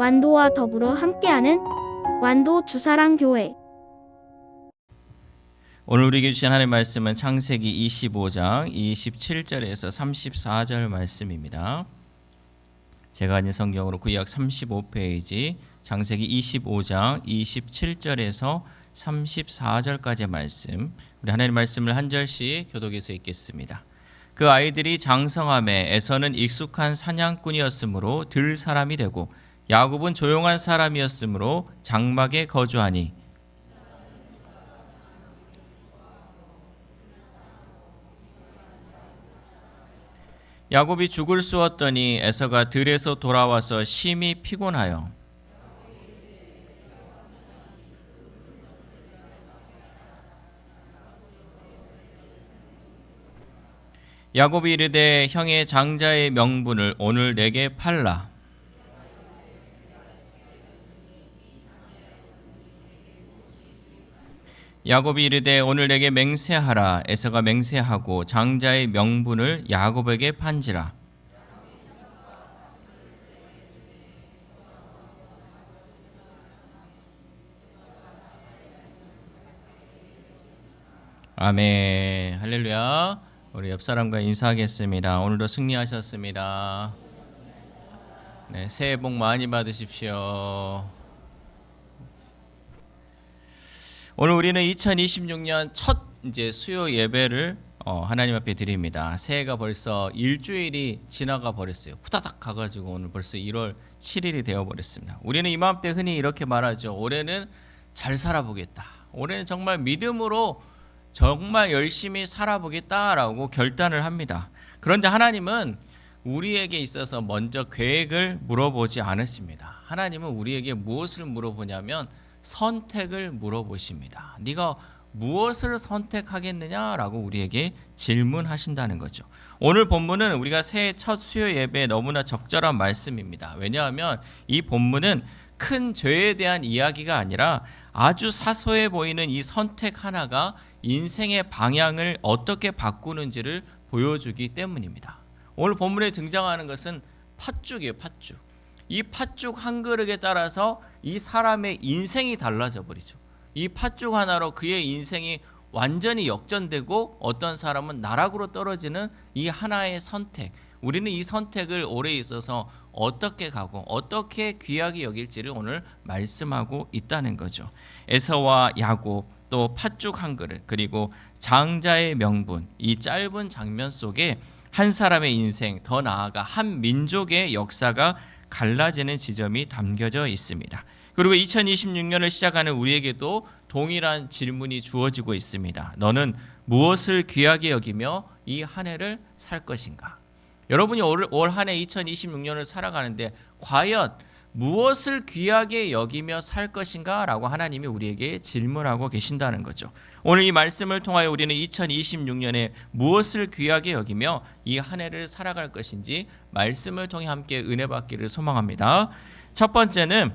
완도와 더불어 함께하는 완도 주사랑교회. 오늘 우리에게 주신 하나님의 말씀은 창세기 25장 27절에서 34절 말씀입니다. 제가 가진 성경으로 구약 35페이지 창세기 25장 27절에서 34절까지의 말씀, 우리 하나님의 말씀을 한 절씩 교독해서 읽겠습니다. 그 아이들이 장성함에 에서는 익숙한 사냥꾼이었으므로 들 사람이 되고 야곱은 조용한 사람이었으므로 장막에 거주하니 야곱이 죽을 쑤었더니 에서가 들에서 돌아와서 심히 피곤하여 야곱이 이르되 형의 장자의 명분을 오늘 내게 팔라. 야곱이 이르되 오늘 내게 맹세하라. 에서가 맹세하고 장자의 명분을 야곱에게 판지라. 아멘. 할렐루야. 우리 옆 사람과 인사하겠습니다. 오늘도 승리하셨습니다. 네, 새해 복 많이 받으십시오. 오늘 우리는 2026년 첫 수요 예배를 하나님 앞에 드립니다. 새해가 벌써 일주일이 지나가 버렸어요. 후다닥 가가지고 오늘 벌써 1월 7일이 되어 버렸습니다. 우리는 이맘때 흔히 이렇게 말하죠. 올해는 잘 살아보겠다. 올해는 정말 믿음으로 정말 열심히 살아보겠다라고 결단을 합니다. 그런데 하나님은 우리에게 있어서 먼저 계획을 물어보지 않으십니다. 하나님은 우리에게 무엇을 물어보냐면 선택을 물어보십니다. 네가 무엇을 선택하겠느냐라고 우리에게 질문하신다는 거죠. 오늘 본문은 우리가 새해 첫 수요 예배에 너무나 적절한 말씀입니다. 왜냐하면 이 본문은 큰 죄에 대한 이야기가 아니라 아주 사소해 보이는 이 선택 하나가 인생의 방향을 어떻게 바꾸는지를 보여주기 때문입니다. 오늘 본문에 등장하는 것은 팥죽이에요. 팥죽. 이 팥죽 한 그릇에 따라서 이 사람의 인생이 달라져 버리죠. 이 팥죽 하나로 그의 인생이 완전히 역전되고 어떤 사람은 나락으로 떨어지는 이 하나의 선택. 우리는 이 선택을 올해 있어서 어떻게 가고 어떻게 귀하게 여길지를 오늘 말씀하고 있다는 거죠. 에서와 야곱, 또 팥죽 한 그릇, 그리고 장자의 명분, 이 짧은 장면 속에 한 사람의 인생, 더 나아가 한 민족의 역사가 갈라지는 지점이 담겨져 있습니다. 그리고 2026년을 시작하는 우리에게도 동일한 질문이 주어지고 있습니다. 너는 무엇을 귀하게 여기며 이 한 해를 살 것인가? 여러분이 올 한 해 2026년을 살아가는데 과연 무엇을 귀하게 여기며 살 것인가? 라고 하나님이 우리에게 질문하고 계신다는 거죠. 오늘 이 말씀을 통하여 우리는 2026년에 무엇을 귀하게 여기며 이 한 해를 살아갈 것인지 말씀을 통해 함께 은혜 받기를 소망합니다. 첫 번째는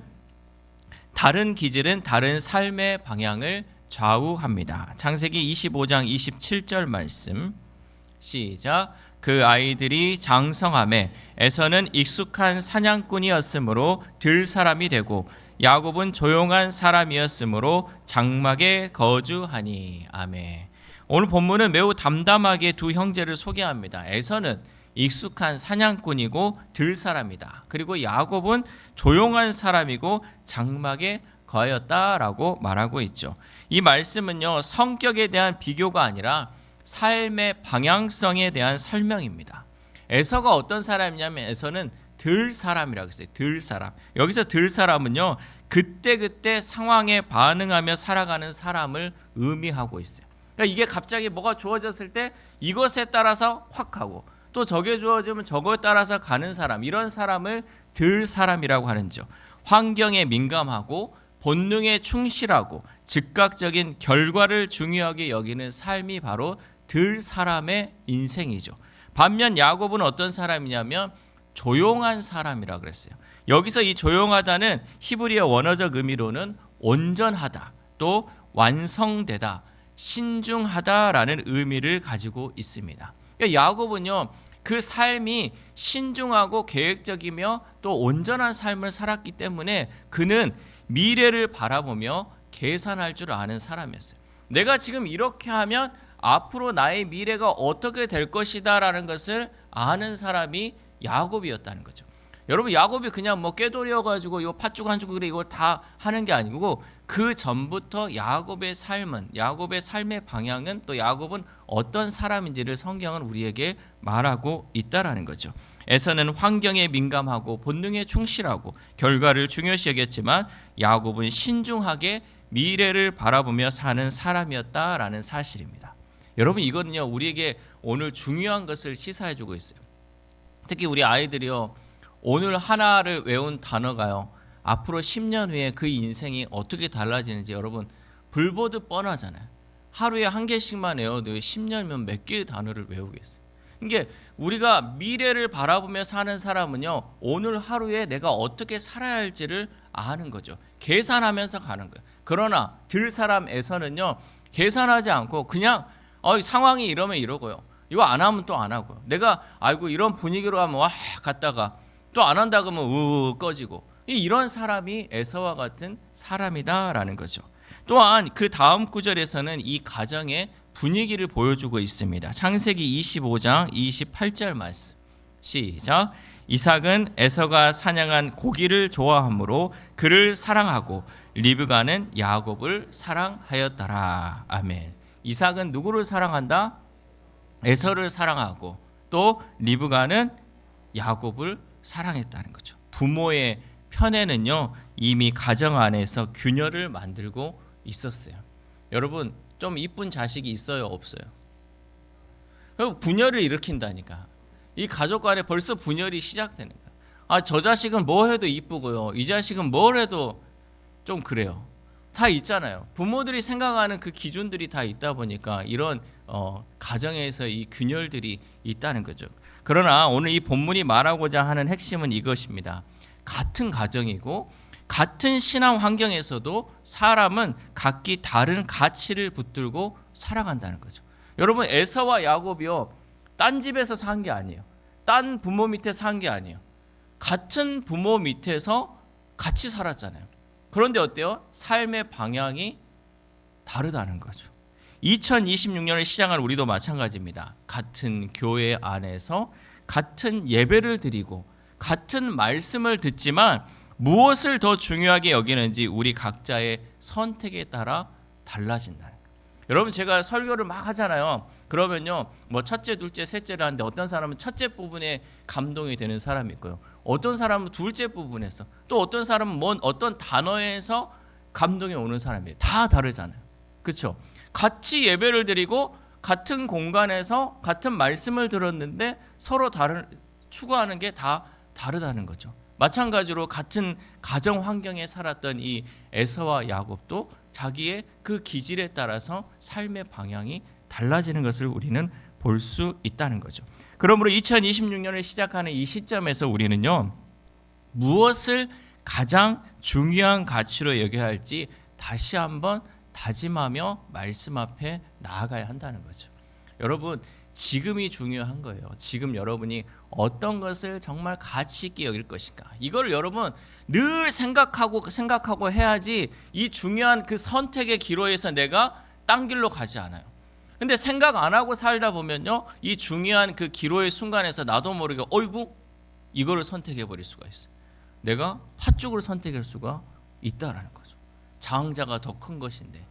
다른 기질은 다른 삶의 방향을 좌우합니다. 창세기 25장 27절 말씀 시작. 그 아이들이 장성함에 에서는 익숙한 사냥꾼이었으므로 들 사람이 되고 야곱은 조용한 사람이었으므로 장막에 거주하니. 아멘. 오늘 본문은 매우 담담하게 두 형제를 소개합니다. 에서는 익숙한 사냥꾼이고 들 사람이다. 그리고 야곱은 조용한 사람이고 장막에 거하였다라고 말하고 있죠. 이 말씀은요, 성격에 대한 비교가 아니라 삶의 방향성에 대한 설명입니다. 에서가 어떤 사람이냐면 에서는 들 사람이라고 했어요. 들 사람. 여기서 들 사람은요, 그때그때 상황에 반응하며 살아가는 사람을 의미하고 있어요. 그러니까 이게 갑자기 뭐가 주어졌을 때 이것에 따라서 확 하고 또 저게 주어지면 저거에 따라서 가는 사람, 이런 사람을 들 사람이라고 하는죠. 환경에 민감하고 본능에 충실하고 즉각적인 결과를 중요하게 여기는 삶이 바로 들 사람의 인생이죠. 반면 야곱은 어떤 사람이냐면 조용한 사람이라고 그랬어요. 여기서 이 조용하다는 히브리어 원어적 의미로는 온전하다, 또 완성되다, 신중하다라는 의미를 가지고 있습니다. 그러니까 야곱은요, 그 삶이 신중하고 계획적이며 또 온전한 삶을 살았기 때문에 그는 미래를 바라보며 계산할 줄 아는 사람이었어요. 내가 지금 이렇게 하면 앞으로 나의 미래가 어떻게 될 것이다 라는 것을 아는 사람이 야곱이었다는 거죠. 여러분, 야곱이 그냥 뭐 꾀돌이어가지고 이거 팥죽 한 줄 이거 다 하는 게 아니고 그 전부터 야곱의 삶의 방향은 또 야곱은 어떤 사람인지를 성경은 우리에게 말하고 있다라는 거죠. 에서는 환경에 민감하고 본능에 충실하고 결과를 중요시 여겼지만 야곱은 신중하게 미래를 바라보며 사는 사람이었다라는 사실입니다. 여러분, 이거는요 우리에게 오늘 중요한 것을 시사해주고 있어요. 특히 우리 아이들이요, 오늘 하나를 외운 단어가요 앞으로 10년 후에 그 인생이 어떻게 달라지는지 여러분 불보듯 뻔하잖아요. 하루에 한 개씩만 외워도 10년이면 몇 개의 단어를 외우겠어요. 이게 우리가 미래를 바라보며 사는 사람은요 오늘 하루에 내가 어떻게 살아야 할지를 아는 거죠. 계산하면서 가는 거예요. 그러나 들 사람에서는요 계산하지 않고 그냥 상황이 이러면 이러고요, 이거 안 하면 또 안 하고요, 내가 아이고 이런 분위기로 하면 와 갔다가 또 안 한다 그러면 우우 꺼지고, 이런 사람이 에서와 같은 사람이다라는 거죠. 또한 그 다음 구절에서는 이 가정의 분위기를 보여주고 있습니다. 창세기 25장 28절 말씀 시작. 이삭은 에서가 사냥한 고기를 좋아하므로 그를 사랑하고 리브가는 야곱을 사랑하였더라. 아멘. 이삭은 누구를 사랑한다? 에서를 사랑하고 또 리브가는 야곱을 사랑했다는 거죠. 부모의 편에는요 이미 가정 안에서 균열을 만들고 있었어요. 여러분, 좀 이쁜 자식이 있어요, 없어요? 분열을 일으킨다니까. 이 가족 간에 벌써 분열이 시작되는 거야. 저 자식은 뭐 해도 이쁘고요, 이 자식은 뭘 해도 좀 그래요. 다 있잖아요. 부모들이 생각하는 그 기준들이 다 있다 보니까 이런 가정에서 이 균열들이 있다는 거죠. 그러나 오늘 이 본문이 말하고자 하는 핵심은 이것입니다. 같은 가정이고 같은 신앙 환경에서도 사람은 각기 다른 가치를 붙들고 살아간다는 거죠. 여러분, 에서와 야곱이요 딴 집에서 산 게 아니에요. 딴 부모 밑에 산 게 아니에요. 같은 부모 밑에서 같이 살았잖아요. 그런데 어때요? 삶의 방향이 다르다는 거죠. 2026년을 시작한 우리도 마찬가지입니다. 같은 교회 안에서 같은 예배를 드리고 같은 말씀을 듣지만 무엇을 더 중요하게 여기는지 우리 각자의 선택에 따라 달라진다는 거예요. 여러분, 제가 설교를 막 하잖아요. 그러면요 뭐 첫째, 둘째, 셋째를 하는데 어떤 사람은 첫째 부분에 감동이 되는 사람이 있고요, 어떤 사람은 둘째 부분에서, 또 어떤 사람은 어떤 단어에서 감동이 오는 사람이에요. 다 다르잖아요. 그렇죠? 같이 예배를 드리고 같은 공간에서 같은 말씀을 들었는데 서로 추구하는 게 다 다르다는 거죠. 마찬가지로 같은 가정 환경에 살았던 이 에서와 야곱도 자기의 그 기질에 따라서 삶의 방향이 달라지는 것을 우리는 볼 수 있다는 거죠. 그러므로 2026년을 시작하는 이 시점에서 우리는요 무엇을 가장 중요한 가치로 여겨야 할지 다시 한번 다짐하며 말씀 앞에 나아가야 한다는 거죠. 여러분, 지금이 중요한 거예요. 지금 여러분이 어떤 것을 정말 가치 있게 여길 것인가, 이걸 여러분 늘 생각하고 해야지 이 중요한 그 선택의 기로에서 내가 딴 길로 가지 않아요. 근데 생각 안 하고 살다 보면요 이 중요한 그 기로의 순간에서 나도 모르게 어이구 이거를 선택해 버릴 수가 있어요. 내가 팥죽을 선택할 수가 있다라는 거죠. 장자가 더 큰 것인데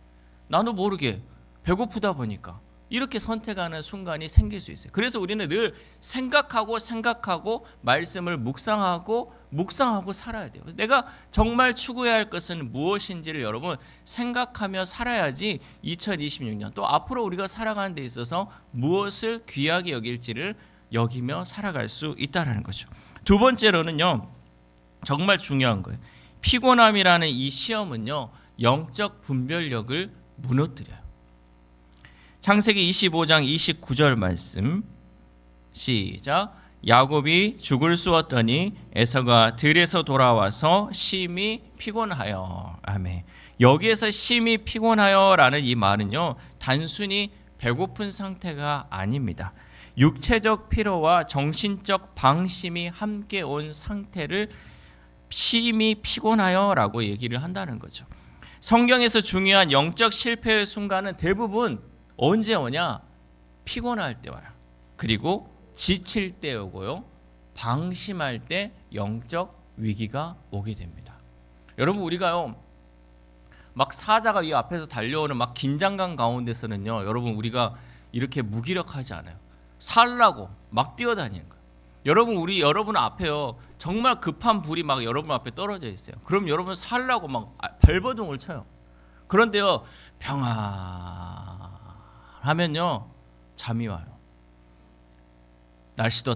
나도 모르게 배고프다 보니까 이렇게 선택하는 순간이 생길 수 있어요. 그래서 우리는 늘 생각하고 말씀을 묵상하고 살아야 돼요. 내가 정말 추구해야 할 것은 무엇인지를 여러분 생각하며 살아야지 2026년 또 앞으로 우리가 살아가는 데 있어서 무엇을 귀하게 여길지를 여기며 살아갈 수 있다는 거죠. 두 번째로는요 정말 중요한 거예요. 피곤함이라는 이 시험은요 영적 분별력을 무너뜨려요. 창세기 25장 29절 말씀 시작. 야곱이 죽을 쑤었더니 에서가 들에서 돌아와서 심히 피곤하여. 아멘. 여기에서 심히 피곤하여라는 이 말은요 단순히 배고픈 상태가 아닙니다. 육체적 피로와 정신적 방심이 함께 온 상태를 심히 피곤하여라고 얘기를 한다는 거죠. 성경에서 중요한 영적 실패의 순간은 대부분 언제 오냐? 피곤할 때 와요. 그리고 지칠 때 오고요. 방심할 때 영적 위기가 오게 됩니다. 여러분, 우리가요 막 사자가 이 앞에서 달려오는 막 긴장감 가운데서는요, 여러분 우리가 이렇게 무기력하지 않아요. 살라고 막 뛰어다니는 거예요. 여러분 앞에요 정말 급한 불이 막 여러분 앞에 떨어져 있어요. 그럼 여러분 살라고 막 발버둥을 쳐요. 그런데요 평안하면요 잠이 와요. 날씨도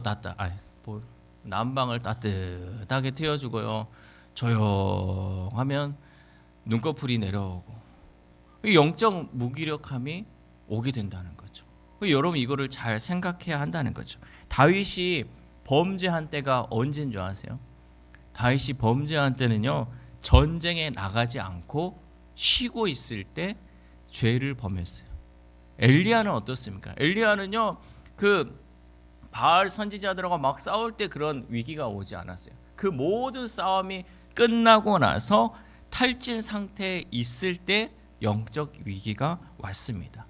난방을 따뜻하게 튀어주고요. 조용하면 눈꺼풀이 내려오고 영적 무기력함이 오게 된다는 거죠. 여러분 이거를 잘 생각해야 한다는 거죠. 다윗이 범죄한 때가 언제인 줄 아세요? 다윗이 범죄한 때는요 전쟁에 나가지 않고 쉬고 있을 때 죄를 범했어요. 엘리야는 어떻습니까? 엘리야는요 그 바알 선지자들하고 막 싸울 때 그런 위기가 오지 않았어요. 그 모든 싸움이 끝나고 나서 탈진 상태에 있을 때 영적 위기가 왔습니다.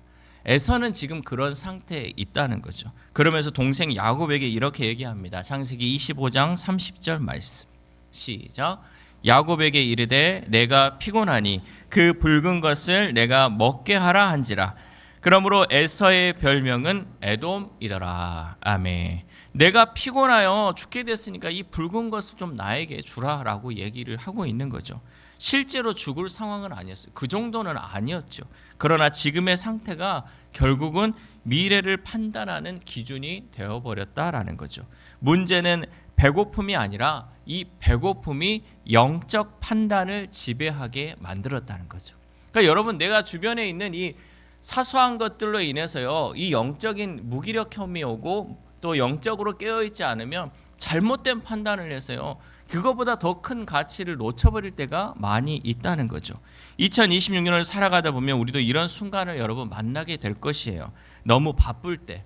에서는 지금 그런 상태에 있다는 거죠. 그러면서 동생 야곱에게 이렇게 얘기합니다. 창세기 25장 30절 말씀. 시작. 야곱에게 이르되 내가 피곤하니 그 붉은 것을 내가 먹게 하라 한지라. 그러므로 에서의 별명은 에돔이더라. 아멘. 내가 피곤하여 죽게 됐으니까 이 붉은 것을 좀 나에게 주라라고 얘기를 하고 있는 거죠. 실제로 죽을 상황은 아니었어요. 그 정도는 아니었죠. 그러나 지금의 상태가 결국은 미래를 판단하는 기준이 되어버렸다라는 거죠. 문제는 배고픔이 아니라 이 배고픔이 영적 판단을 지배하게 만들었다는 거죠. 그러니까 여러분 내가 주변에 있는 이 사소한 것들로 인해서요 이 영적인 무기력함이 오고 또 영적으로 깨어있지 않으면 잘못된 판단을 해서요 그거보다 더 큰 가치를 놓쳐버릴 때가 많이 있다는 거죠. 2026년을 살아가다 보면 우리도 이런 순간을 여러분 만나게 될 것이에요. 너무 바쁠 때,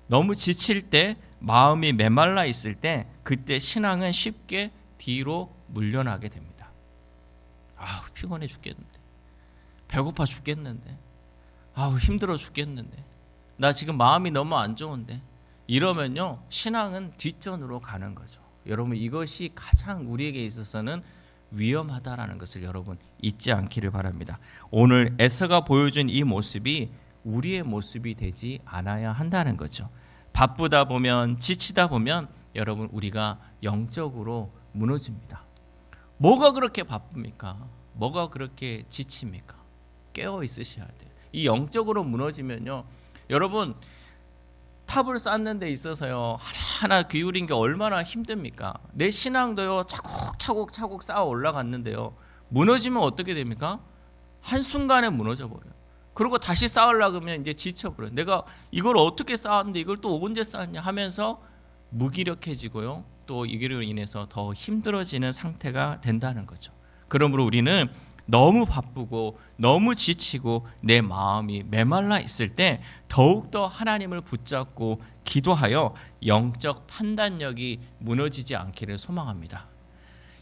너무 지칠 때, 마음이 메말라 있을 때 그때 신앙은 쉽게 뒤로 물러나게 됩니다. 아우 피곤해 죽겠는데, 배고파 죽겠는데, 아우 힘들어 죽겠는데, 나 지금 마음이 너무 안 좋은데, 이러면요 신앙은 뒷전으로 가는 거죠. 여러분 이것이 가장 우리에게 있어서는 위험하다라는 것을 여러분 잊지 않기를 바랍니다. 오늘 에서가 보여준 이 모습이 우리의 모습이 되지 않아야 한다는 거죠. 바쁘다 보면 지치다 보면 여러분 우리가 영적으로 무너집니다. 뭐가 그렇게 바쁩니까? 뭐가 그렇게 지칩니까? 깨어 있으셔야 돼요. 이 영적으로 무너지면요 여러분 탑을 쌓는 데 있어서요 하나하나 기울인 게 얼마나 힘듭니까? 내 신앙도요 차곡차곡 쌓아 올라갔는데요 무너지면 어떻게 됩니까? 한순간에 무너져 버려요. 그리고 다시 쌓으려고 하면 이제 지쳐버려요. 내가 이걸 어떻게 쌓았는데 이걸 또 언제 쌓았냐 하면서 무기력해지고요 또 이기로 인해서 더 힘들어지는 상태가 된다는 거죠. 그러므로 우리는 너무 바쁘고 너무 지치고 내 마음이 메말라 있을 때 더욱더 하나님을 붙잡고 기도하여 영적 판단력이 무너지지 않기를 소망합니다.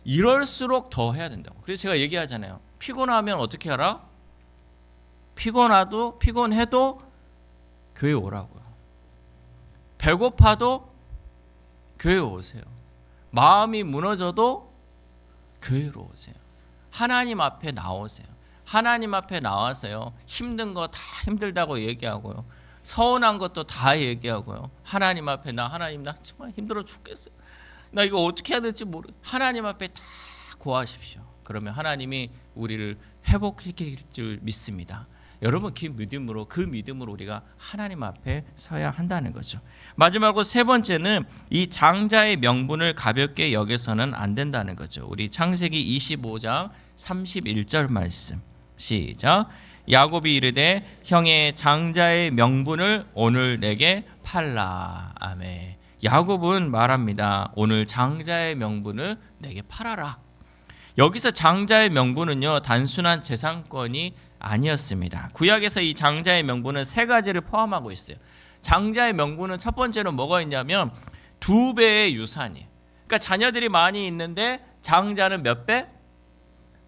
이럴수록 더 해야 된다고. 그래서 제가 얘기하잖아요. 피곤하면 어떻게 하라? 피곤해도 교회 오라고요. 배고파도 교회 오세요. 마음이 무너져도 교회로 오세요. 하나님 앞에 나오세요. 하나님 앞에 나와서요 힘든 거 다 힘들다고 얘기하고요 서운한 것도 다 얘기하고요 하나님 앞에 나 정말 힘들어 죽겠어요. 나 이거 어떻게 해야 될지 모르. 하나님 앞에 다 고하십시오. 그러면 하나님이 우리를 회복시킬 줄 믿습니다. 여러분 그 믿음으로 우리가 하나님 앞에 서야 한다는 거죠. 마지막으로 세 번째는 이 장자의 명분을 가볍게 여겨서는 안 된다는 거죠. 우리 창세기 25장 31절 말씀 시작. 야곱이 이르되 형의 장자의 명분을 오늘 내게 팔라. 아멘. 야곱은 말합니다. 오늘 장자의 명분을 내게 팔아라. 여기서 장자의 명분은요 단순한 재산권이 아니었습니다. 구약에서 이 장자의 명분은 세 가지를 포함하고 있어요. 장자의 명분은 첫 번째로 뭐가 있냐면 2배의 유산이에요. 그러니까 자녀들이 많이 있는데 장자는 몇 배?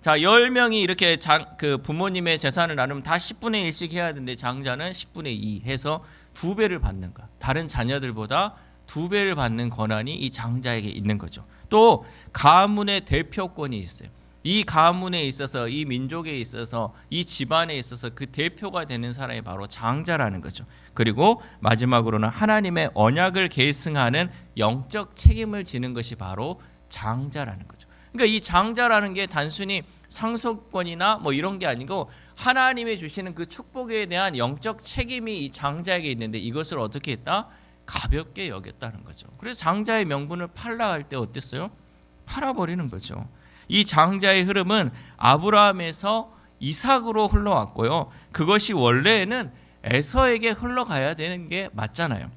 자, 10명이 이렇게 그 부모님의 재산을 나누면 다 10분의 1씩 해야 되는데 장자는 10분의 2 해서 2배를 받는 거야. 다른 자녀들보다 2배를 받는 권한이 이 장자에게 있는 거죠. 또 가문의 대표권이 있어요. 이 가문에 있어서, 이 민족에 있어서, 이 집안에 있어서 그 대표가 되는 사람이 바로 장자라는 거죠. 그리고 마지막으로는 하나님의 언약을 계승하는 영적 책임을 지는 것이 바로 장자라는 거죠. 그러니까 이 장자라는 게 단순히 상속권이나 뭐 이런 게 아니고 하나님이 주시는 그 축복에 대한 영적 책임이 이 장자에게 있는데 이것을 어떻게 했다? 가볍게 여겼다는 거죠. 그래서 장자의 명분을 팔라 할 때 어땠어요? 팔아버리는 거죠. 이 장자의 흐름은 아브라함에서 이삭으로 흘러왔고요. 그것이 원래는 에서에게 흘러가야 되는 게 맞잖아요.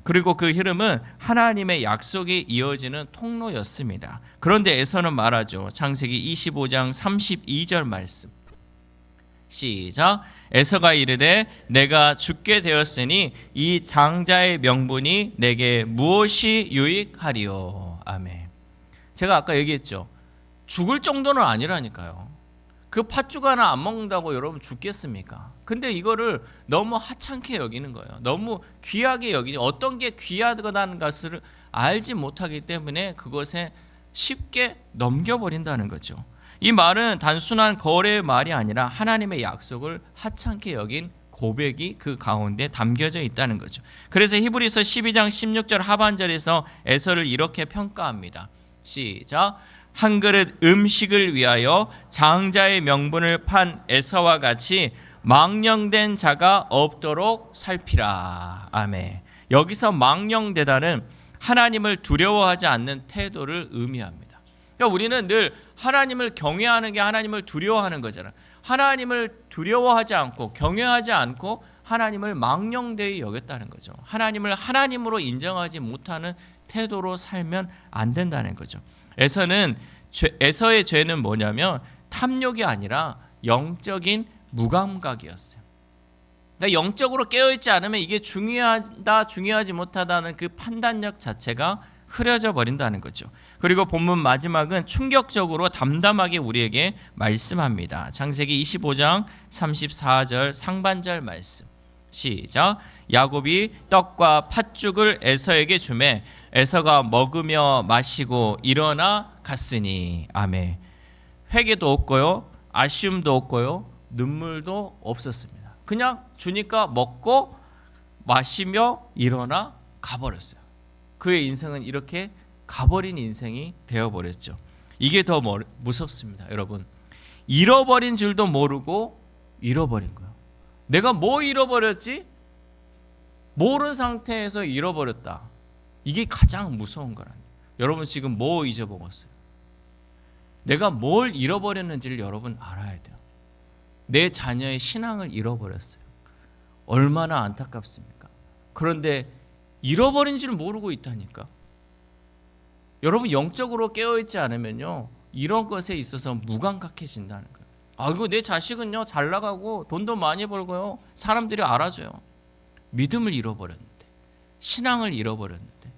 그리고 그 흐름은 하나님의 약속이 이어지는 통로였습니다. 그런데 에서는 말하죠. 창세기 25장 32절 말씀. 시작. 에서가 이르되 내가 죽게 되었으니 이 장자의 명분이 내게 무엇이 유익하리요. 아멘. 제가 아까 얘기했죠. 죽을 정도는 아니라니까요. 그 팥죽 하나 안 먹는다고 여러분 죽겠습니까? 근데 이거를 너무 하찮게 여기는 거예요. 너무 귀하게 여기지. 어떤 게 귀하다는 것을 알지 못하기 때문에 그것에 쉽게 넘겨버린다는 거죠. 이 말은 단순한 거래의 말이 아니라 하나님의 약속을 하찮게 여긴 고백이 그 가운데 담겨져 있다는 거죠. 그래서 히브리서 12장 16절 하반절에서 에서를 이렇게 평가합니다. 시작. 한 그릇 음식을 위하여 장자의 명분을 판 에서와 같이 망령된 자가 없도록 살피라. 아멘. 여기서 망령되다는 하나님을 두려워하지 않는 태도를 의미합니다. 그러니까 우리는 늘 하나님을 경외하는 게 하나님을 두려워하는 거잖아. 하나님을 두려워하지 않고 경외하지 않고 하나님을 망령되이 여겼다는 거죠. 하나님을 하나님으로 인정하지 못하는 태도로 살면 안 된다는 거죠. 에서의 죄는 뭐냐면 탐욕이 아니라 영적인 무감각이었어요. 그러니까 영적으로 깨어있지 않으면 이게 중요하다 중요하지 못하다는 그 판단력 자체가 흐려져 버린다는 거죠. 그리고 본문 마지막은 충격적으로 담담하게 우리에게 말씀합니다. 창세기 25장 34절 상반절 말씀. 시작. 야곱이 떡과 팥죽을 에서에게 주매 에서가 먹으며 마시고 일어나 갔으니. 아멘. 회개도 없고요, 아쉬움도 없고요, 눈물도 없었습니다. 그냥 주니까 먹고 마시며 일어나 가버렸어요. 그의 인생은 이렇게 가버린 인생이 되어버렸죠. 이게 더 무섭습니다. 여러분, 잃어버린 줄도 모르고 잃어버린 거예요. 내가 뭐 잃어버렸지? 모르는 상태에서 잃어버렸다. 이게 가장 무서운 거라니. 여러분 지금 뭐 잊어먹었어요? 내가 뭘 잃어버렸는지를 여러분 알아야 돼요. 내 자녀의 신앙을 잃어버렸어요. 얼마나 안타깝습니까? 그런데 잃어버린 줄 모르고 있다니까. 여러분 영적으로 깨어있지 않으면요, 이런 것에 있어서 무감각해진다는 거예요. 이거 내 자식은요 잘 나가고 돈도 많이 벌고요, 사람들이 알아줘요. 믿음을 잃어버렸는데, 신앙을 잃어버렸는데,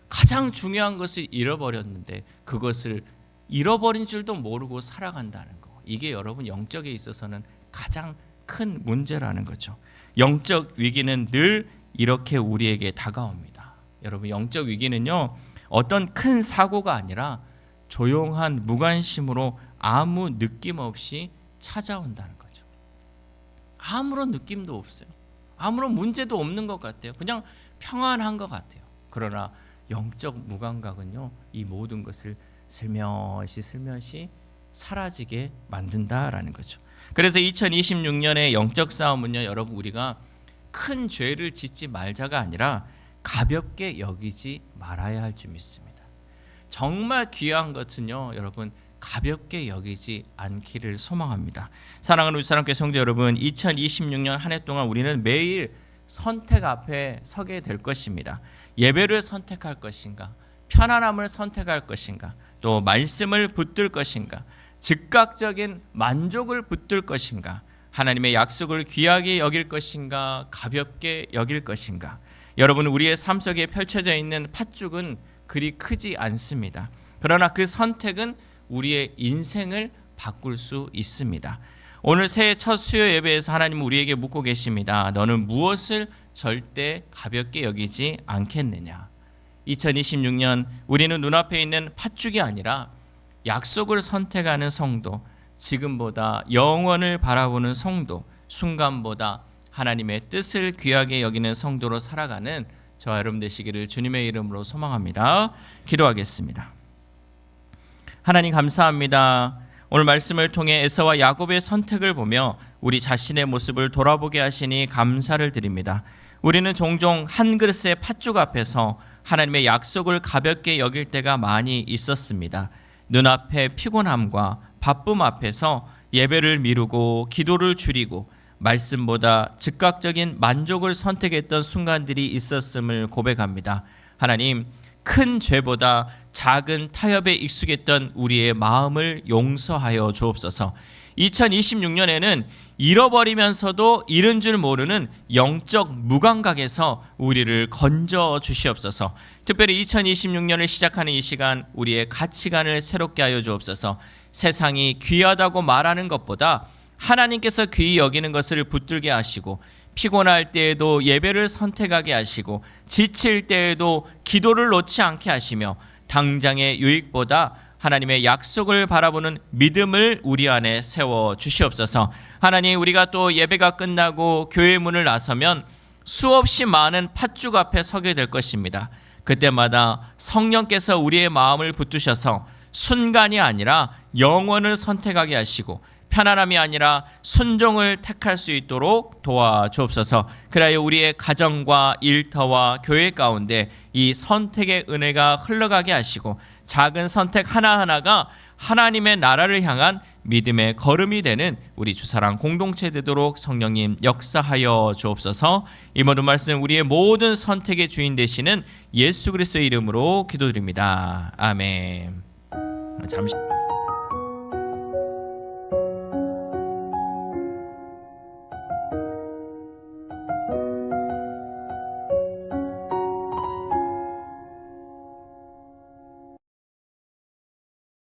가장 중요한 것을 잃어버렸는데 그것을 잃어버린 줄도 모르고 살아간다는 거. 이게 여러분 영적에 있어서는 가장 큰 문제라는 거죠. 영적 위기는 늘 이렇게 우리에게 다가옵니다. 여러분 영적 위기는요, 어떤 큰 사고가 아니라 조용한 무관심으로 아무 느낌 없이 찾아온다는 거죠. 아무런 느낌도 없어요. 아무런 문제도 없는 것 같아요. 그냥 평안한 것 같아요. 그러나 영적 무감각은요, 이 모든 것을 슬며시 사라지게 만든다라는 거죠. 그래서 2026년의 영적 싸움은요, 여러분 우리가 큰 죄를 짓지 말자가 아니라 가볍게 여기지 말아야 할 줄 믿습니다. 정말 귀한 것은요, 여러분 가볍게 여기지 않기를 소망합니다. 사랑하는 우리 사랑교회 성도 여러분, 2026년 한 해 동안 우리는 매일 선택 앞에 서게 될 것입니다. 예배를 선택할 것인가, 편안함을 선택할 것인가, 또 말씀을 붙들 것인가, 즉각적인 만족을 붙들 것인가, 하나님의 약속을 귀하게 여길 것인가, 가볍게 여길 것인가. 여러분, 우리의 삶 속에 펼쳐져 있는 팥죽은 그리 크지 않습니다. 그러나 그 선택은 우리의 인생을 바꿀 수 있습니다. 오늘 새해 첫 수요 예배에서 하나님은 우리에게 묻고 계십니다. 너는 무엇을 절대 가볍게 여기지 않겠느냐? 2026년 우리는 눈앞에 있는 팥죽이 아니라 약속을 선택하는 성도, 지금보다 영원을 바라보는 성도, 순간보다 하나님의 뜻을 귀하게 여기는 성도로 살아가는 저와 여러분 되시기를 주님의 이름으로 소망합니다. 기도하겠습니다. 하나님 감사합니다. 오늘 말씀을 통해 에서와 야곱의 선택을 보며 우리 자신의 모습을 돌아보게 하시니 감사를 드립니다. 우리는 종종 한 그릇의 팥죽 앞에서 하나님의 약속을 가볍게 여길 때가 많이 있었습니다. 눈앞의 피곤함과 바쁨 앞에서 예배를 미루고 기도를 줄이고 말씀보다 즉각적인 만족을 선택했던 순간들이 있었음을 고백합니다. 하나님, 큰 죄보다 작은 타협에 익숙했던 우리의 마음을 용서하여 주옵소서. 2026년에는 잃어버리면서도 잃은 줄 모르는 영적 무감각에서 우리를 건져 주시옵소서. 특별히 2026년을 시작하는 이 시간 우리의 가치관을 새롭게 하여 주옵소서. 세상이 귀하다고 말하는 것보다 하나님께서 귀히 여기는 것을 붙들게 하시고, 피곤할 때에도 예배를 선택하게 하시고, 지칠 때에도 기도를 놓지 않게 하시며, 당장의 유익보다 하나님의 약속을 바라보는 믿음을 우리 안에 세워 주시옵소서. 하나님, 우리가 또 예배가 끝나고 교회 문을 나서면 수없이 많은 팥죽 앞에 서게 될 것입니다. 그때마다 성령께서 우리의 마음을 붙드셔서 순간이 아니라 영원을 선택하게 하시고, 편안함이 아니라 순종을 택할 수 있도록 도와주옵소서. 그래야 우리의 가정과 일터와 교회 가운데 이 선택의 은혜가 흘러가게 하시고, 작은 선택 하나하나가 하나님의 나라를 향한 믿음의 걸음이 되는 우리 주사랑 공동체 되도록 성령님 역사하여 주옵소서. 이 모든 말씀 우리의 모든 선택의 주인 되시는 예수 그리스도의 이름으로 기도드립니다. 아멘. 잠시